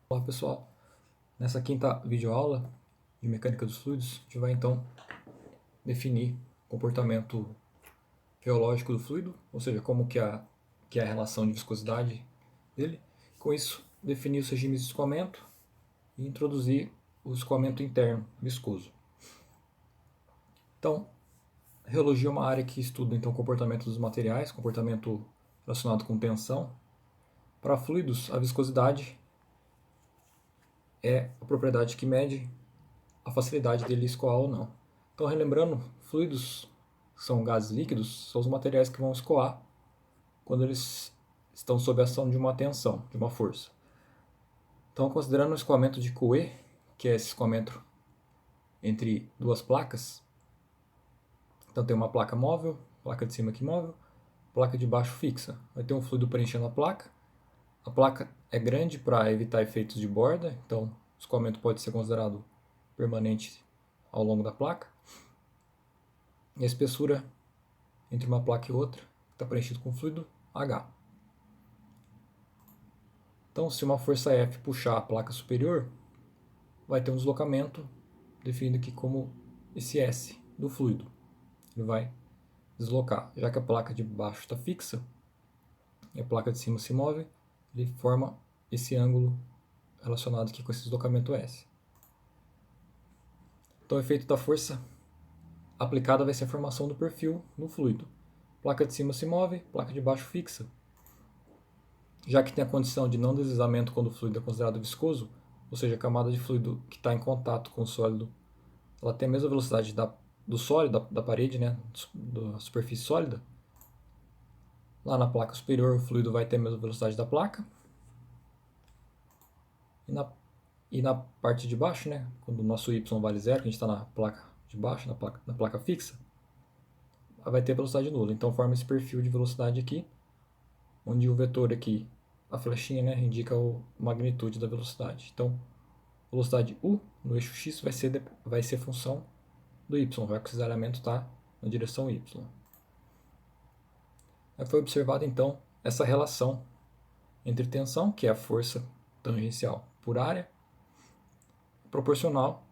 Olá pessoal, nessa quinta videoaula de mecânica dos fluidos, a gente vai então definir o comportamento geológico do fluido, ou seja, como que é a relação de viscosidade dele. Com isso, definir os regimes de escoamento e introduzir o escoamento interno viscoso. Então, a reologia é uma área que estuda então, o comportamento dos materiais, comportamento relacionado com tensão. Para fluidos, a viscosidade é a propriedade que mede a facilidade dele escoar ou não. Então, relembrando, fluidos são gases líquidos, são os materiais que vão escoar quando eles estão sob a ação de uma tensão, de uma força. Então, considerando o escoamento de Coué, que é esse escoamento entre duas placas, então tem uma placa móvel, placa de cima aqui móvel, placa de baixo fixa. Vai ter um fluido preenchendo a placa é grande para evitar efeitos de borda, então o escoamento pode ser considerado permanente ao longo da placa. E a espessura entre uma placa e outra está preenchido com fluido H. Então, se uma força F puxar a placa superior, vai ter um deslocamento definido aqui como esse S do fluido. Ele vai deslocar. Já que a placa de baixo está fixa e a placa de cima se move, ele forma esse ângulo relacionado aqui com esse deslocamento S. Então, o efeito da força aplicada vai ser a formação do perfil no fluido. Placa de cima se move, placa de baixo fixa. Já que tem a condição de não deslizamento quando o fluido é considerado viscoso, ou seja, a camada de fluido que está em contato com o sólido, ela tem a mesma velocidade do sólido, da parede, né, da superfície sólida. Lá na placa superior, o fluido vai ter a mesma velocidade da placa. E na parte de baixo, né, quando o nosso y vale zero, que a gente está na placa de baixo, na placa fixa, vai ter velocidade nula. Então forma esse perfil de velocidade aqui, onde o vetor aqui, a flechinha, né, indica a magnitude da velocidade. Então, velocidade u no eixo x vai ser função do y, já que o cisalhamento está na direção y. Aí foi observada então essa relação entre tensão, que é a força tangencial por área, proporcional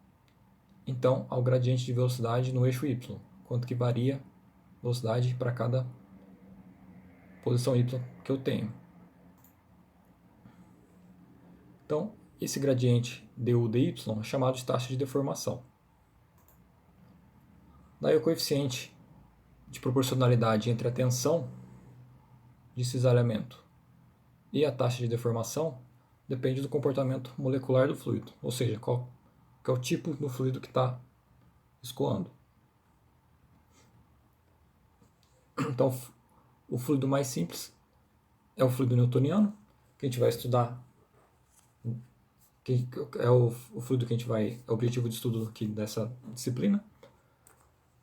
então ao gradiente de velocidade no eixo y, quanto que varia a velocidade para cada posição y que eu tenho. Então, esse gradiente du dy é chamado de taxa de deformação. Daí o coeficiente de proporcionalidade entre a tensão de cisalhamento e a taxa de deformação depende do comportamento molecular do fluido, ou seja, qual é o tipo do fluido que está escoando. Então, o fluido mais simples é o fluido newtoniano, que a gente vai estudar, que é o fluido que a gente vai, é o objetivo de estudo aqui dessa disciplina.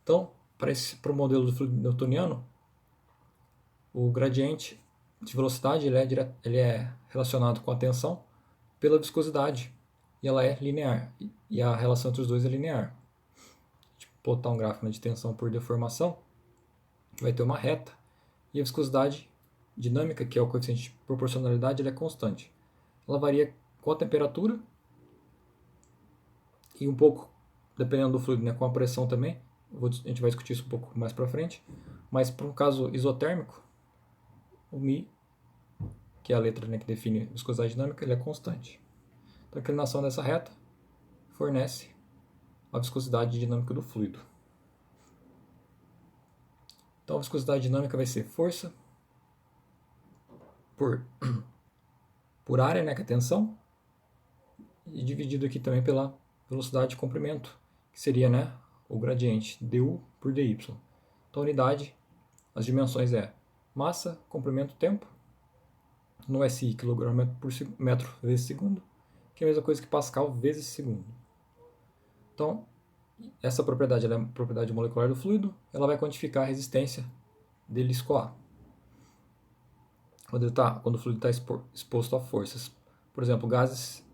Então, para o modelo do fluido newtoniano, o gradiente de velocidade ele é relacionado com a tensão pela viscosidade, e ela é linear, e a relação entre os dois é linear. Se botar um gráfico de tensão por deformação, vai ter uma reta, e a viscosidade dinâmica, que é o coeficiente de proporcionalidade, ele é constante. Ela varia com a temperatura e um pouco, dependendo do fluido, né, com a pressão também. A gente vai discutir isso um pouco mais para frente. Mas para um caso isotérmico, o μ, que é a letra, né, que define a viscosidade dinâmica, ele é constante. Então a inclinação dessa reta fornece a viscosidade dinâmica do fluido. Então a viscosidade dinâmica vai ser força por área, né, que é a tensão, e dividido aqui também pela velocidade de comprimento, que seria, né, o gradiente du por dy. Então a unidade, as dimensões é massa, comprimento, tempo, no SI, quilograma por metro vezes segundo, que é a mesma coisa que Pascal vezes segundo. Então, essa propriedade ela é a propriedade molecular do fluido, ela vai quantificar a resistência dele escoar. Quando o fluido está exposto a forças. Por exemplo, gases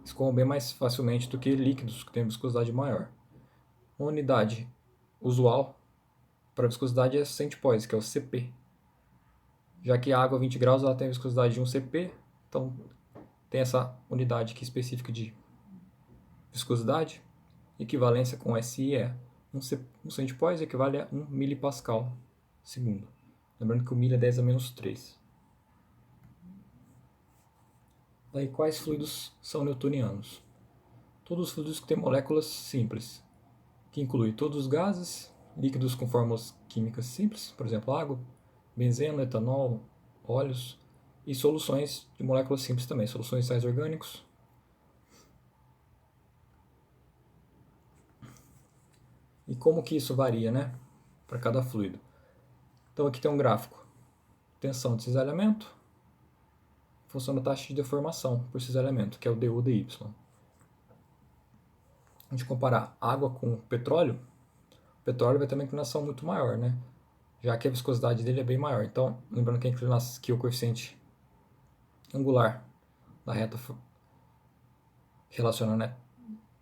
escoam bem mais facilmente do que líquidos, que têm viscosidade maior. Uma unidade usual para viscosidade é centipoise, que é o CP. Já que a água a 20 graus ela tem a viscosidade de 1 CP, então tem essa unidade aqui específica de viscosidade. Equivalência com SI é 1 centipoise equivale a 1 milipascal segundo. Lembrando que o milho é 10 a menos 3. Daí, quais fluidos são newtonianos? Todos os fluidos que têm moléculas simples, que inclui todos os gases, líquidos com fórmulas químicas simples, por exemplo, água, benzeno, etanol, óleos, e soluções de moléculas simples também, soluções de sais orgânicos. E como que isso varia, né, para cada fluido? Então aqui tem um gráfico. Tensão de cisalhamento, função da taxa de deformação por cisalhamento, que é o du dy. A gente comparar água com petróleo, o petróleo vai ter uma inclinação muito maior, né? Já que a viscosidade dele é bem maior. Então, lembrando que a inclinação, que o coeficiente angular da reta relaciona, né,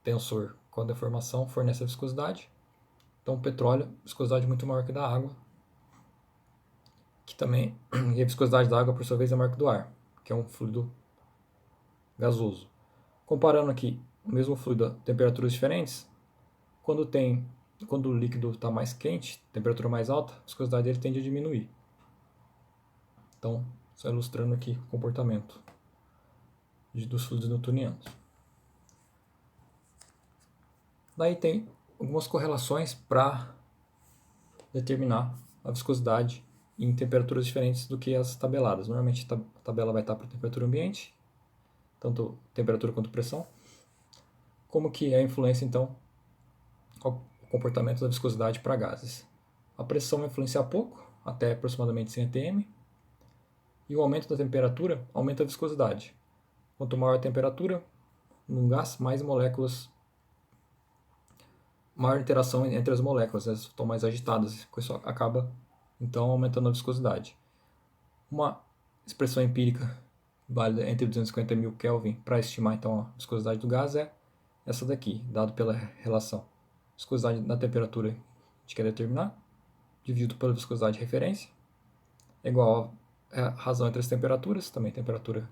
tensor com a deformação, fornece a viscosidade. Então, o petróleo, viscosidade muito maior que a da água, que também, e a viscosidade da água, por sua vez, é maior que do ar, que é um fluido gasoso. Comparando aqui o mesmo fluido a temperaturas diferentes, quando o líquido está mais quente, temperatura mais alta, a viscosidade dele tende a diminuir. Então, só ilustrando aqui o comportamento dos fluidos newtonianos. Daí tem algumas correlações para determinar a viscosidade em temperaturas diferentes do que as tabeladas. Normalmente a tabela vai estar para temperatura ambiente, tanto temperatura quanto pressão. Como que é a influência, então, ao comportamento da viscosidade para gases? A pressão vai influenciar pouco, até aproximadamente 100 atm, e o aumento da temperatura aumenta a viscosidade. Quanto maior a temperatura num gás, mais moléculas, maior interação entre as moléculas, elas estão mais agitadas, isso acaba então aumentando a viscosidade. Uma expressão empírica válida entre 250.000 Kelvin para estimar então a viscosidade do gás é essa daqui, dado pela relação viscosidade na temperatura que a gente quer determinar, dividido pela viscosidade de referência, é igual a razão entre as temperaturas, também temperatura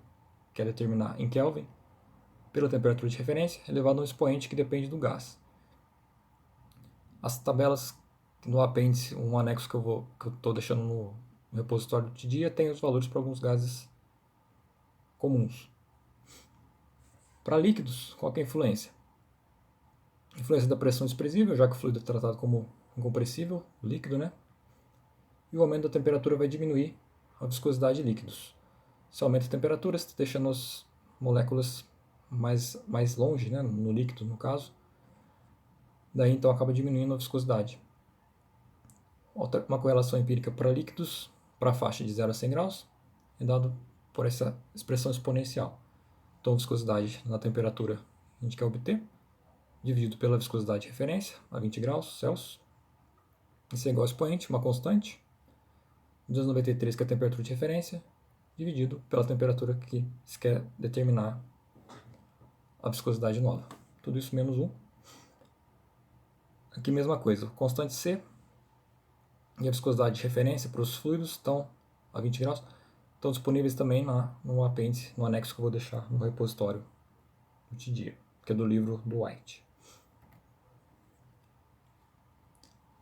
que quer determinar em Kelvin, pela temperatura de referência, elevado a um expoente que depende do gás. As tabelas no apêndice, um anexo que eu estou deixando no repositório de dia, tem os valores para alguns gases comuns. Para líquidos, qual é a influência? Influência da pressão desprezível, já que o fluido é tratado como incompressível, líquido, né? E o aumento da temperatura vai diminuir a viscosidade de líquidos. Se aumenta a temperatura, você está deixando as moléculas mais longe, né, no líquido, no caso. Daí, então, acaba diminuindo a viscosidade. Uma correlação empírica para líquidos, para a faixa de 0 a 100 graus, é dado por essa expressão exponencial. Então, viscosidade na temperatura a gente quer obter, dividido pela viscosidade de referência, a 20 graus Celsius. Isso é igual ao expoente, uma constante, 293, que é a temperatura de referência, dividido pela temperatura que se quer determinar a viscosidade nova. Tudo isso menos 1. Aqui mesma coisa, constante C e a viscosidade de referência para os fluidos estão a 20 graus, estão disponíveis também no apêndice, no anexo que eu vou deixar no repositório de dia, que é do livro do White.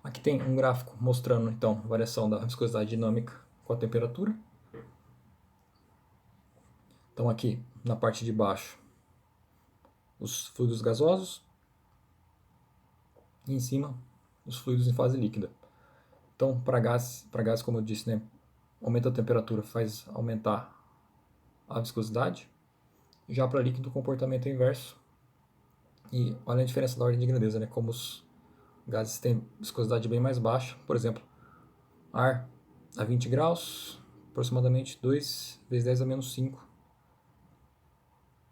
Aqui tem um gráfico mostrando então a variação da viscosidade dinâmica com a temperatura. Então aqui na parte de baixo os fluidos gasosos e em cima os fluidos em fase líquida. Então para gás, como eu disse, né, aumenta a temperatura faz aumentar a viscosidade. Já para líquido o comportamento é inverso. E olha a diferença da ordem de grandeza, né, como os gases têm viscosidade bem mais baixa. Por exemplo, ar a 20 graus, aproximadamente 2 vezes 10 a menos 5.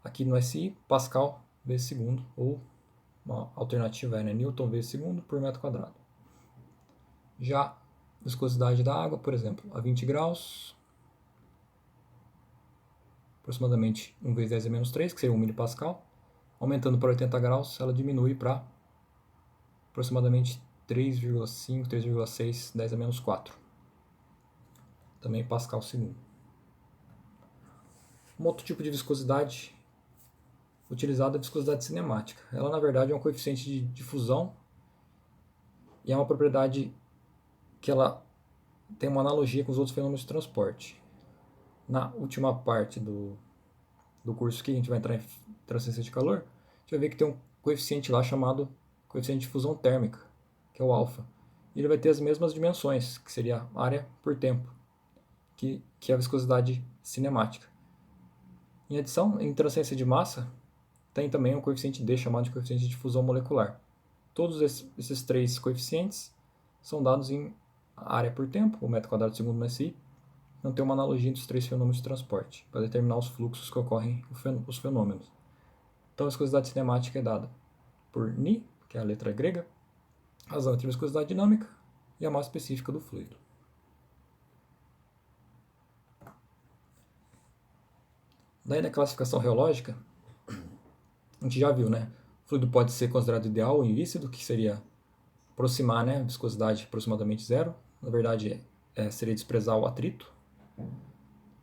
Aqui no SI, Pascal vezes segundo, ou uma alternativa é, né, Newton vezes segundo por metro quadrado. Já a viscosidade da água, por exemplo, a 20 graus, aproximadamente 1 vezes 10 a menos 3, que seria 1 milipascal. Aumentando para 80 graus, ela diminui para aproximadamente 3,5, 3,6, 10 a menos 4. Também Pascal segundo. Um outro tipo de viscosidade utilizado a viscosidade cinemática. Ela, na verdade, é um coeficiente de difusão e é uma propriedade que ela tem uma analogia com os outros fenômenos de transporte. Na última parte do curso que a gente vai entrar em transferência de calor, a gente vai ver que tem um coeficiente lá chamado coeficiente de difusão térmica, que é o alfa. E ele vai ter as mesmas dimensões, que seria área por tempo, que é a viscosidade cinemática. Em adição, em transferência de massa, tem também um coeficiente D chamado de coeficiente de difusão molecular. Todos esses três coeficientes são dados em área por tempo, o metro quadrado segundo mais I. Então tem uma analogia entre os três fenômenos de transporte, para determinar os fluxos que ocorrem os fenômenos. Então a viscosidade cinemática é dada por Ni, que é a letra grega, razão entre a viscosidade dinâmica e a massa específica do fluido. Daí na classificação reológica, a gente já viu, né? O fluido pode ser considerado ideal ou invícido, que seria aproximar, né, a viscosidade aproximadamente zero. Na verdade, seria desprezar o atrito.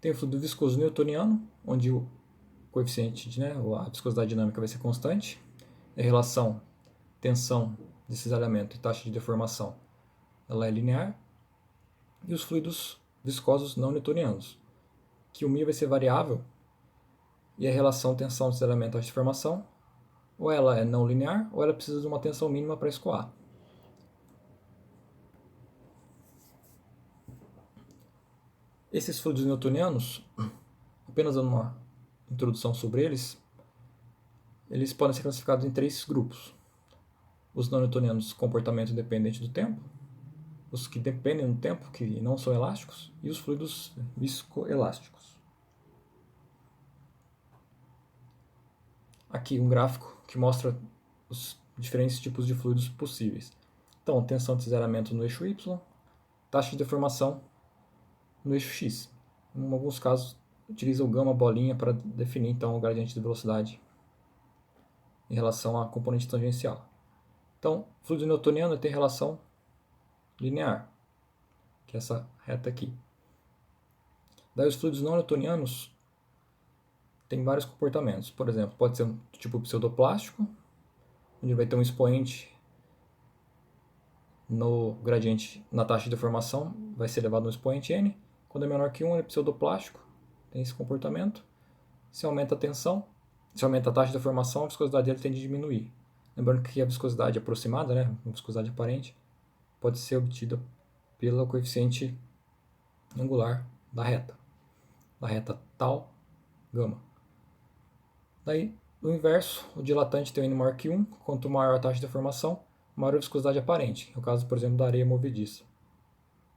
Tem o fluido viscoso newtoniano, onde o coeficiente, né, a viscosidade dinâmica vai ser constante. A relação tensão de cisalhamento e taxa de deformação ela é linear. E os fluidos viscosos não newtonianos, que o μ vai ser variável e a relação tensão de cisalhamento e taxa de deformação ou ela é não linear ou ela precisa de uma tensão mínima para escoar. Esses fluidos newtonianos, apenas dando uma introdução sobre eles podem ser classificados em três grupos. Os não newtonianos, comportamento dependente do tempo, os que dependem do tempo, que não são elásticos, e os fluidos viscoelásticos. Aqui um gráfico que mostra os diferentes tipos de fluidos possíveis. Então, tensão de cisalhamento no eixo Y, taxa de deformação no eixo X. Em alguns casos, utiliza o gama bolinha para definir então o gradiente de velocidade em relação à componente tangencial. Então, o fluido newtoniano tem relação linear, que é essa reta aqui. Daí os fluidos não newtonianos têm vários comportamentos. Por exemplo, pode ser um tipo pseudoplástico, onde vai ter um expoente no gradiente, na taxa de deformação, vai ser elevado no expoente n. Quando é menor que 1, ele é pseudoplástico, tem esse comportamento. Se aumenta a tensão, se aumenta a taxa de deformação, a viscosidade dele tende a diminuir. Lembrando que a viscosidade aproximada, né, a viscosidade aparente, pode ser obtida pelo coeficiente angular da reta tal gama. Daí, no inverso, o dilatante tem o n maior que 1, quanto maior a taxa de deformação, maior a viscosidade aparente. É o caso, por exemplo, da areia movediça.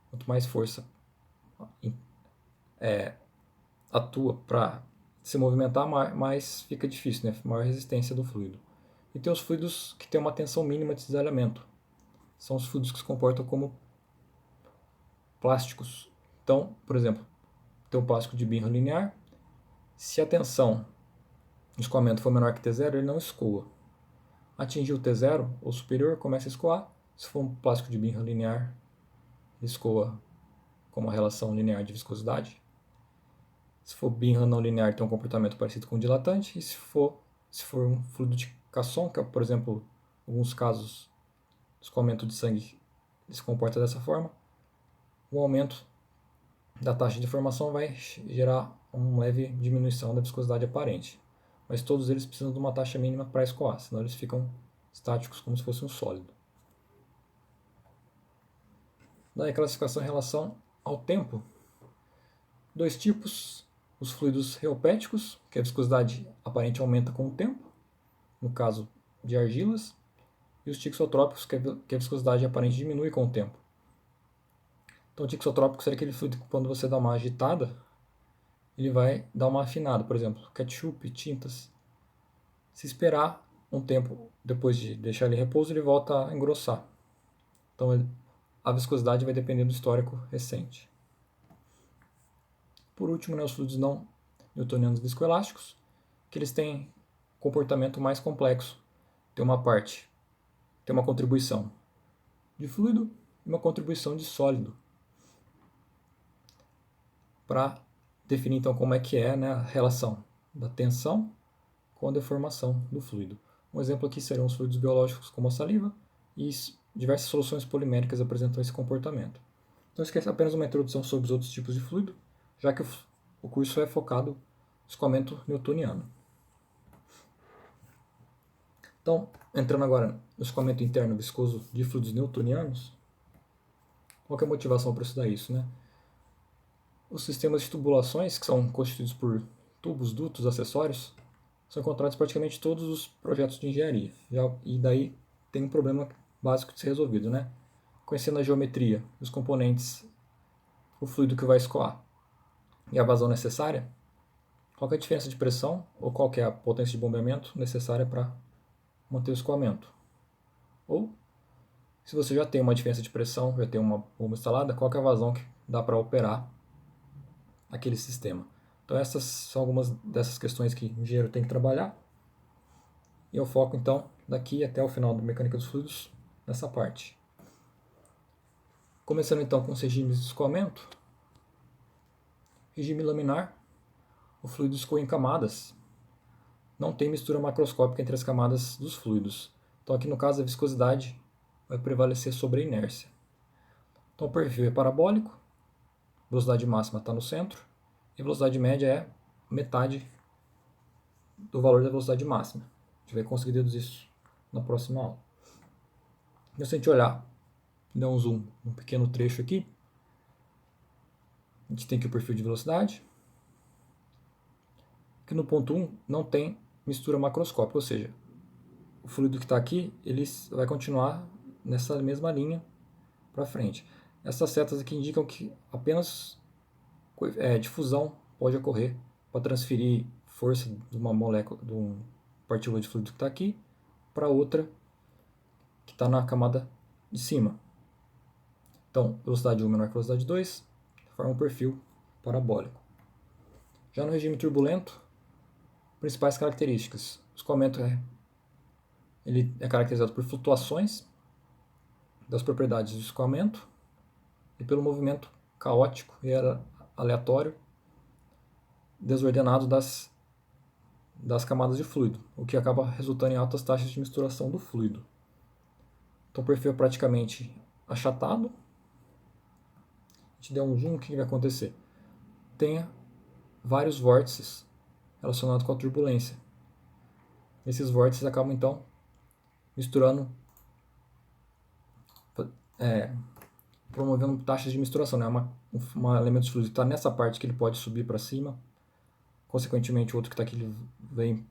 Quanto mais força atua para se movimentar, mais fica difícil, né? Maior resistência do fluido. E tem os fluidos que têm uma tensão mínima de cisalhamento. São os fluidos que se comportam como plásticos. Então, por exemplo, tem um plástico de birra linear. Se a tensão de escoamento for menor que T0, ele não escoa. Atingiu T0 ou superior, começa a escoar. Se for um plástico de birra linear, ele escoa com uma relação linear de viscosidade. Se for birra não linear, tem um comportamento parecido com o dilatante. E se for um fluido de Casson, que é, por exemplo, em alguns casos, escoamento de sangue se comporta dessa forma, o aumento da taxa de formação vai gerar uma leve diminuição da viscosidade aparente. Mas todos eles precisam de uma taxa mínima para escoar, senão eles ficam estáticos como se fosse um sólido. Daí a classificação em relação ao tempo. Dois tipos, os fluidos reopéticos, que a viscosidade aparente aumenta com o tempo, no caso de argilas, e os tixotrópicos, que a viscosidade aparente diminui com o tempo. Então o tixotrópico seria aquele fluido que quando você dá uma agitada, ele vai dar uma afinada, por exemplo, ketchup, tintas. Se esperar um tempo depois de deixar ele em repouso, ele volta a engrossar. Então a viscosidade vai depender do histórico recente. Por último, né, os fluidos não newtonianos viscoelásticos, que eles têm comportamento mais complexo. Tem uma contribuição de fluido e uma contribuição de sólido. Para definir então como é que é, né, a relação da tensão com a deformação do fluido. Um exemplo aqui seriam os fluidos biológicos, como a saliva, e diversas soluções poliméricas apresentam esse comportamento. Então, isso aqui é apenas uma introdução sobre os outros tipos de fluido, já que o curso é focado no escoamento newtoniano. Então, entrando agora no escoamento interno viscoso de fluidos newtonianos, qual que é a motivação para estudar isso, né? Os sistemas de tubulações, que são constituídos por tubos, dutos, acessórios, são encontrados em praticamente todos os projetos de engenharia. E daí tem um problema básico de ser resolvido, né? Conhecendo a geometria, os componentes, o fluido que vai escoar e a vazão necessária, qual que é a diferença de pressão ou qual que é a potência de bombeamento necessária para manter o escoamento? Ou, se você já tem uma diferença de pressão, já tem uma bomba instalada, qual que é a vazão que dá para operar aquele sistema? Então essas são algumas dessas questões que o engenheiro tem que trabalhar. E eu foco então daqui até o final da mecânica dos fluidos nessa parte. Começando então com os regimes de escoamento. Regime laminar, o fluido escoa em camadas. Não tem mistura macroscópica entre as camadas dos fluidos. Então aqui no caso a viscosidade vai prevalecer sobre a inércia. Então o perfil é parabólico, velocidade máxima está no centro, e velocidade média é metade do valor da velocidade máxima. A gente vai conseguir deduzir isso na próxima aula. E se a gente olhar, dar um zoom, um pequeno trecho aqui, a gente tem aqui o perfil de velocidade, que no ponto 1 não tem mistura macroscópica, ou seja, o fluido que está aqui ele vai continuar nessa mesma linha para frente. Essas setas aqui indicam que apenas difusão pode ocorrer para transferir força de uma molécula, de uma partícula de fluido que está aqui para outra que está na camada de cima. Então, velocidade 1 menor que velocidade 2 forma um perfil parabólico. Já no regime turbulento, principais características. O escoamento ele é caracterizado por flutuações das propriedades do escoamento e pelo movimento caótico e aleatório, desordenado das camadas de fluido, o que acaba resultando em altas taxas de misturação do fluido. Então o perfil é praticamente achatado. A gente der um zoom, o que vai acontecer? Tem vários vórtices relacionados com a turbulência. Esses vórtices acabam então misturando, promovendo taxas de misturação, né? Um elemento de fluido está nessa parte que ele pode subir para cima, consequentemente o outro que está aqui ele vem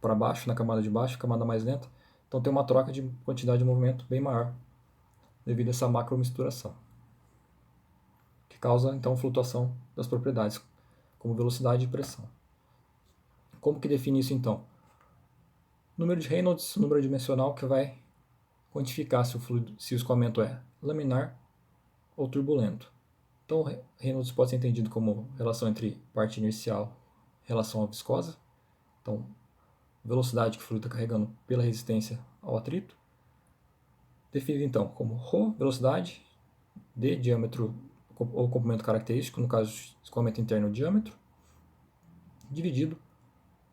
para baixo, na camada de baixo, camada mais lenta. Então tem uma troca de quantidade de movimento bem maior devido a essa macromisturação, que causa então flutuação das propriedades, como velocidade e pressão. Como que define isso então? Número de Reynolds, número dimensional que vai quantificar se o escoamento é laminar ou turbulento. Então Reynolds pode ser entendido como relação entre parte inercial em relação à viscosa. Então, velocidade que o fluido está carregando pela resistência ao atrito. Definido então como ρ, velocidade, d, diâmetro ou comprimento característico, no caso escoamento interno, diâmetro, dividido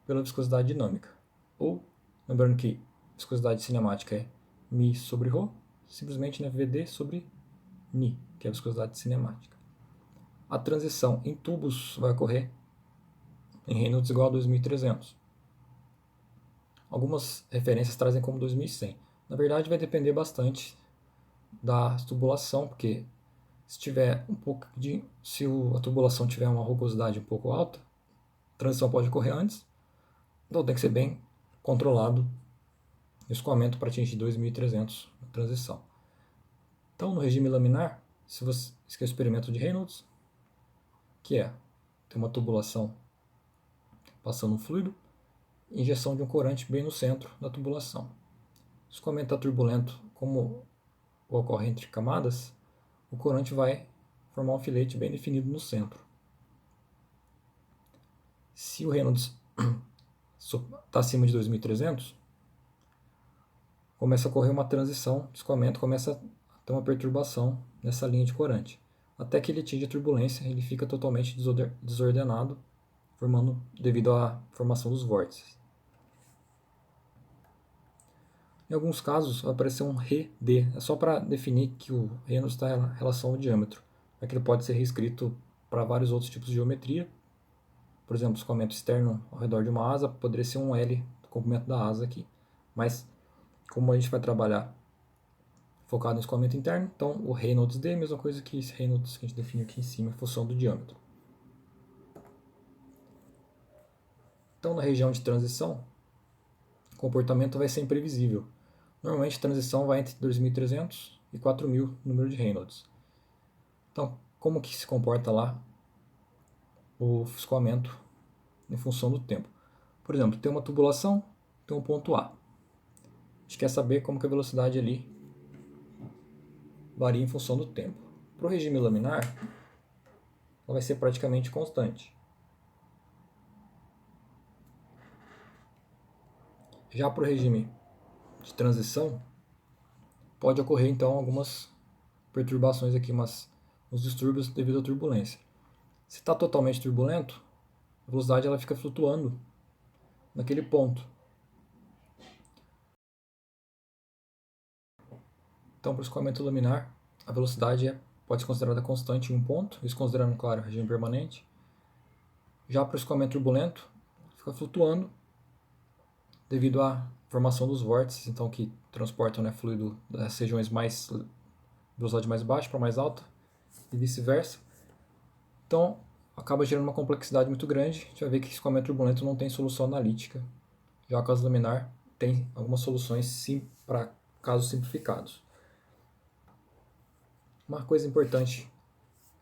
pela viscosidade dinâmica. Ou, lembrando que viscosidade cinemática é μ sobre ρ, simplesmente VD sobre Ni, que é a viscosidade cinemática. A transição em tubos vai ocorrer em Reynolds igual a 2300. Algumas referências trazem como 2100. Na verdade, vai depender bastante da tubulação, porque se a tubulação tiver uma rugosidade um pouco alta, a transição pode ocorrer antes, então tem que ser bem controlado o escoamento para atingir 2300 na transição. Então, no regime laminar, esse é o experimento de Reynolds, que tem uma tubulação passando um fluido, injeção de um corante bem no centro da tubulação. Se o escoamento está turbulento, como ocorre entre camadas, o corante vai formar um filete bem definido no centro. Se o Reynolds está acima de 2300, começa a ocorrer uma transição de escoamento, começa a ter uma perturbação nessa linha de corante. Até que ele atinge a turbulência, ele fica totalmente desordenado, devido à formação dos vórtices. Em alguns casos vai aparecer um RD, é só para definir que o Reynolds está em relação ao diâmetro. É que ele pode ser reescrito para vários outros tipos de geometria. Por exemplo, escoamento externo ao redor de uma asa poderia ser um L do comprimento da asa aqui. Mas como a gente vai trabalhar focado no escoamento interno, então o Reynolds D é a mesma coisa que esse Reynolds que a gente definiu aqui em cima, em função do diâmetro. Então na região de transição, o comportamento vai ser imprevisível. Normalmente a transição vai entre 2.300 e 4.000 número de Reynolds. Então, como que se comporta lá o escoamento em função do tempo? Por exemplo, tem uma tubulação, tem um ponto A. A gente quer saber como que a velocidade ali varia em função do tempo. Para o regime laminar, ela vai ser praticamente constante. Já para o regime de transição, pode ocorrer então algumas perturbações aqui, uns distúrbios devido à turbulência. Se está totalmente turbulento, a velocidade ela fica flutuando naquele ponto. Então, para o escoamento laminar, a velocidade pode ser considerada constante em um ponto, isso considerando, claro, o regime permanente. Já para o escoamento turbulento, fica flutuando devido à formação dos vórtices, então que transportam, né, fluido das regiões mais velocidade mais baixa para mais alta e vice-versa. Então, acaba gerando uma complexidade muito grande. A gente vai ver que escoamento turbulento não tem solução analítica. Já o caso laminar tem algumas soluções sim para casos simplificados. Uma coisa importante,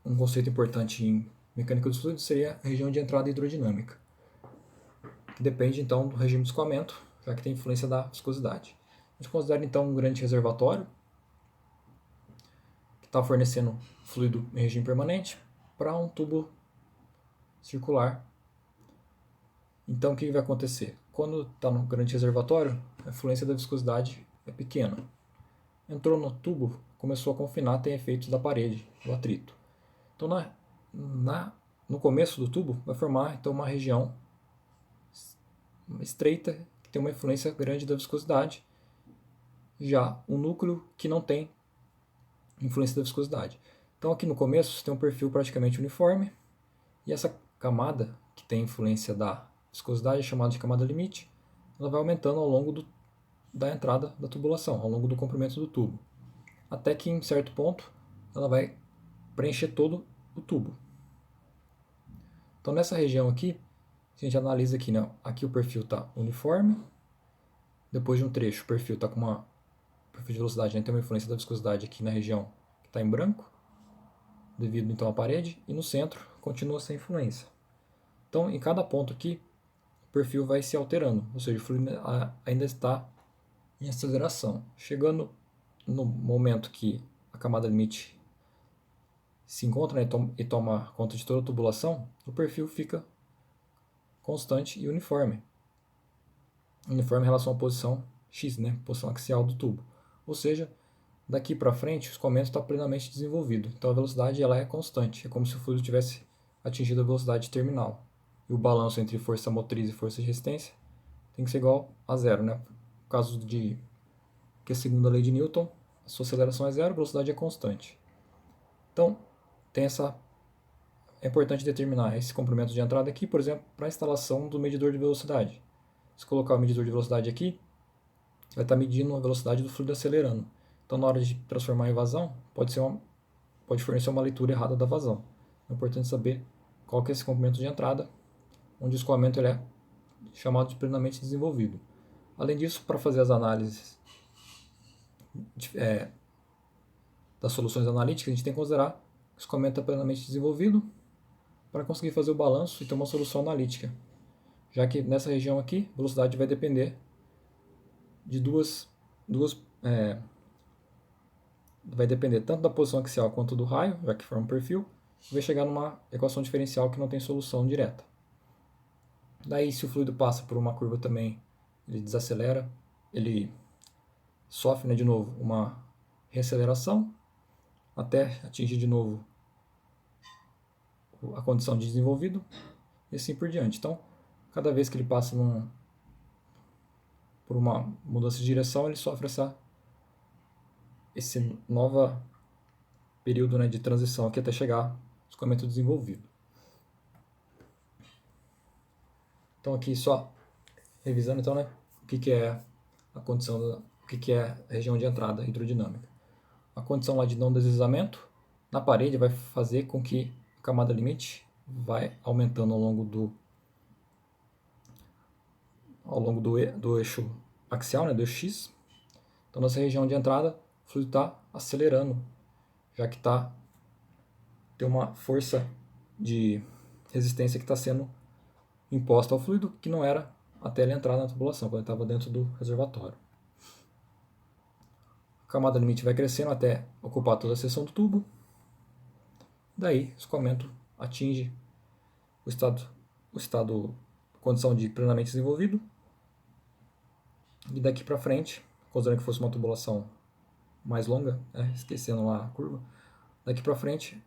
um conceito importante em mecânica dos fluidos seria a região de entrada hidrodinâmica, que depende então do regime de escoamento, já que tem influência da viscosidade. A gente considera então um grande reservatório que está fornecendo fluido em regime permanente para um tubo circular. Então o que vai acontecer? Quando está no grande reservatório, a influência da viscosidade é pequena. Entrou no tubo, começou a confinar, tem efeitos da parede, do atrito. Então no começo do tubo vai formar então uma região estreita que tem uma influência grande da viscosidade. Já o núcleo que não tem influência da viscosidade. Então aqui no começo você tem um perfil praticamente uniforme e essa camada que tem influência da viscosidade é chamada de camada limite. Ela vai aumentando ao longo da entrada da tubulação, ao longo do comprimento do tubo, até que em certo ponto ela vai preencher todo o tubo. Então nessa região aqui, se a gente analisa aqui, né, aqui o perfil está uniforme, depois de um trecho o perfil está com uma perfil de velocidade, né, tem uma influência da viscosidade aqui na região que está em branco, devido então à parede, e no centro continua sem influência. Então em cada ponto aqui o perfil vai se alterando, ou seja, o fluido ainda está em aceleração. Chegando no momento que a camada limite se encontra, né, e toma conta de toda a tubulação, o perfil fica constante e uniforme. Uniforme em relação à posição x, né, posição axial do tubo. Ou seja, daqui para frente o escoamento está plenamente desenvolvido. Então a velocidade ela é constante, é como se o fluido tivesse atingido a velocidade terminal. E o balanço entre força motriz e força de resistência tem que ser igual a zero, né? No caso de que segundo a lei de Newton, a sua aceleração é zero, a velocidade é constante. Então, é importante determinar esse comprimento de entrada aqui, por exemplo, para a instalação do medidor de velocidade. Se colocar o medidor de velocidade aqui, você vai estar medindo a velocidade do fluido acelerando. Então, na hora de transformar em vazão, pode fornecer uma leitura errada da vazão. É importante saber qual que é esse comprimento de entrada, onde o escoamento ele é chamado de plenamente desenvolvido. Além disso, para fazer as análises das soluções analíticas, a gente tem que considerar que o escoamento é plenamente desenvolvido para conseguir fazer o balanço e ter uma solução analítica, já que nessa região aqui, a velocidade vai depender de vai depender tanto da posição axial quanto do raio, já que forma um perfil, e vai chegar numa equação diferencial que não tem solução direta. Daí, se o fluido passa por uma curva também, ele desacelera, ele sofre, né, de novo uma reaceleração, até atingir de novo a condição de desenvolvido, e assim por diante. Então, cada vez que ele passa por uma mudança de direção, ele sofre esse novo período, né, de transição aqui até chegar ao escoamento desenvolvido. Então aqui só revisando então, né, o que é a condição, o que é a região de entrada hidrodinâmica. A condição lá de não deslizamento na parede vai fazer com que a camada limite vai aumentando ao longo do eixo axial, né, do eixo X. Então nessa região de entrada o fluido está acelerando, já que tem uma força de resistência que está sendo imposta ao fluido que não era até ele entrar na tubulação, quando ele estava dentro do reservatório. A camada limite vai crescendo até ocupar toda a seção do tubo. Daí o escoamento atinge condição de plenamente desenvolvido. E daqui para frente, considerando que fosse uma tubulação mais longa, esquecendo lá a curva, daqui para frente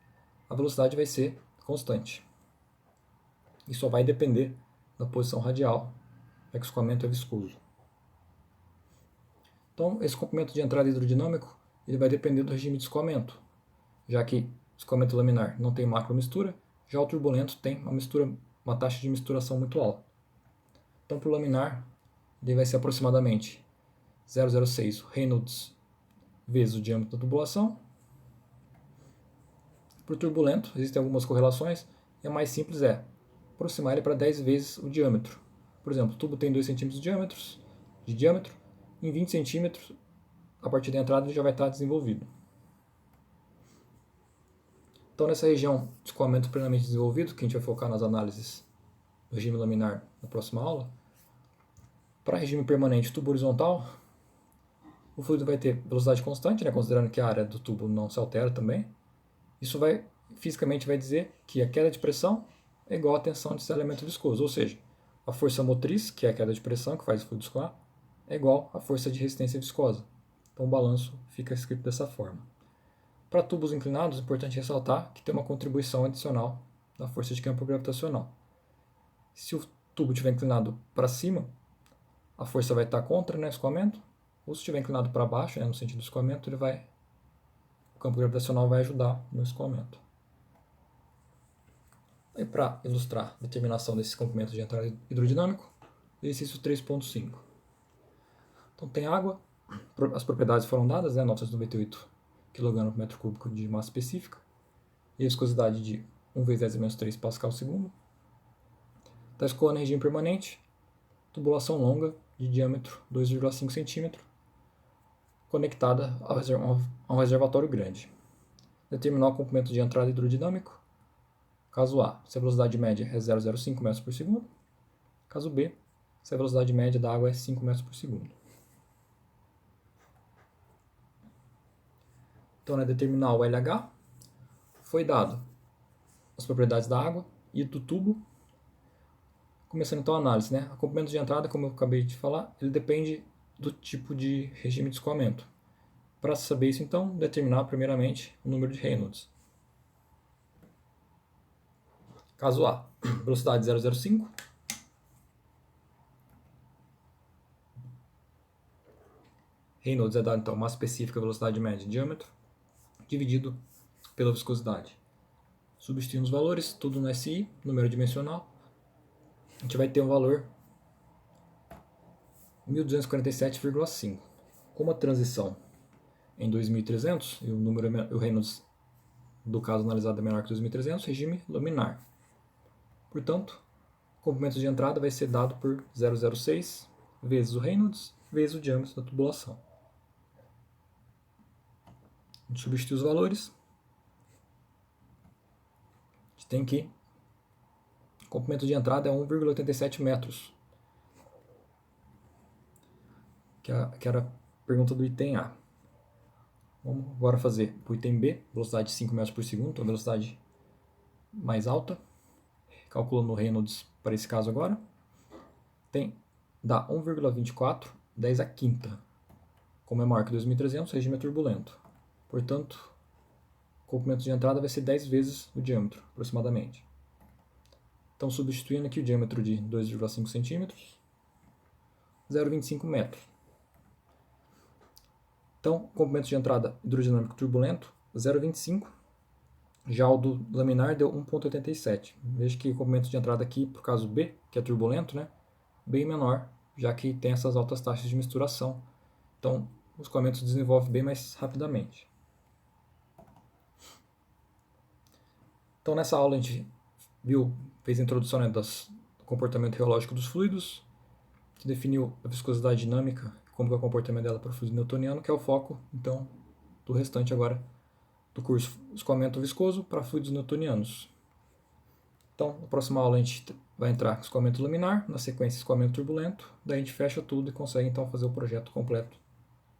a velocidade vai ser constante. E só vai depender da posição radial, já que o escoamento é viscoso. Então, esse comprimento de entrada hidrodinâmico ele vai depender do regime de escoamento, já que o escoamento laminar não tem macromistura, já o turbulento tem uma taxa de misturação muito alta. Então, para o laminar, ele vai ser aproximadamente 0,06 Reynolds vezes o diâmetro da tubulação. Para o turbulento, existem algumas correlações, e a mais simples é aproximar ele para 10 vezes o diâmetro. Por exemplo, o tubo tem 2 cm de diâmetro, em 20 centímetros, a partir da entrada ele já vai estar desenvolvido. Então, nessa região de escoamento plenamente desenvolvido, que a gente vai focar nas análises do regime laminar na próxima aula, para regime permanente tubo horizontal, o fluido vai ter velocidade constante, né, considerando que a área do tubo não se altera também. Isso fisicamente vai dizer que a queda de pressão é igual à tensão desse elemento viscoso, ou seja, a força motriz, que é a queda de pressão que faz o fluido escoar, é igual à força de resistência viscosa. Então o balanço fica escrito dessa forma. Para tubos inclinados, é importante ressaltar que tem uma contribuição adicional da força de campo gravitacional. Se o tubo estiver inclinado para cima, a força vai estar contra, né, o escoamento, ou se estiver inclinado para baixo, né, no sentido do escoamento, o campo gravitacional vai ajudar no escoamento. E para ilustrar a determinação desse comprimento de entrada hidrodinâmico, exercício 3.5. Então tem água, as propriedades foram dadas, né, 998 kg por metro cúbico de massa específica, e a viscosidade de 1 vezes 10⁻³ pascal segundo. Está escoando em regime permanente, tubulação longa de diâmetro 2,5 cm, conectada a um reservatório grande. Determinar o comprimento de entrada hidrodinâmico. Caso A, se a velocidade média é 0,05 m/s. Caso B, se a velocidade média da água é 5 m/s. Então, determinar o LH, foi dado as propriedades da água e do tubo. Começando então a análise, né? O comprimento de entrada, como eu acabei de falar, ele depende do tipo de regime de escoamento. Para saber isso, então, determinar primeiramente o número de Reynolds. Caso A, velocidade 0,05. Reynolds é dado, então, massa específica, velocidade média, diâmetro, dividido pela viscosidade. Substituindo os valores, tudo no SI, número dimensional, a gente vai ter um valor 1247,5. Como a transição em 2300, e o Reynolds do caso analisado é menor que 2300, regime laminar. Portanto, o comprimento de entrada vai ser dado por 0,06 vezes o Reynolds vezes o diâmetro da tubulação. A gente substitui os valores. A gente tem que o comprimento de entrada é 1,87 metros, que era a pergunta do item A. Vamos agora fazer o item B, velocidade de 5 metros por segundo, então a velocidade mais alta. Calculando o Reynolds para esse caso agora. Dá 1,24, 10 a quinta. Como é maior que 2.300, o regime é turbulento. Portanto, o comprimento de entrada vai ser 10 vezes o diâmetro, aproximadamente. Então, substituindo aqui o diâmetro de 2,5 centímetros, 0,25 metros. Então, comprimento de entrada hidrodinâmico turbulento, 0,25. Já o do laminar deu 1,87. Veja que o comprimento de entrada aqui, por caso B, que é turbulento, né, bem menor, já que tem essas altas taxas de misturação. Então, o escoamento se desenvolve bem mais rapidamente. Então, nessa aula a gente fez a introdução, né, do comportamento reológico dos fluidos, que definiu a viscosidade dinâmica, como é o comportamento dela para o fluido newtoniano, que é o foco, então, do restante agora do curso, escoamento viscoso para fluidos newtonianos. Então, na próxima aula a gente vai entrar com escoamento laminar, na sequência escoamento turbulento, daí a gente fecha tudo e consegue então fazer o projeto completo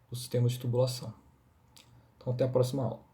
do sistema de tubulação. Então, até a próxima aula.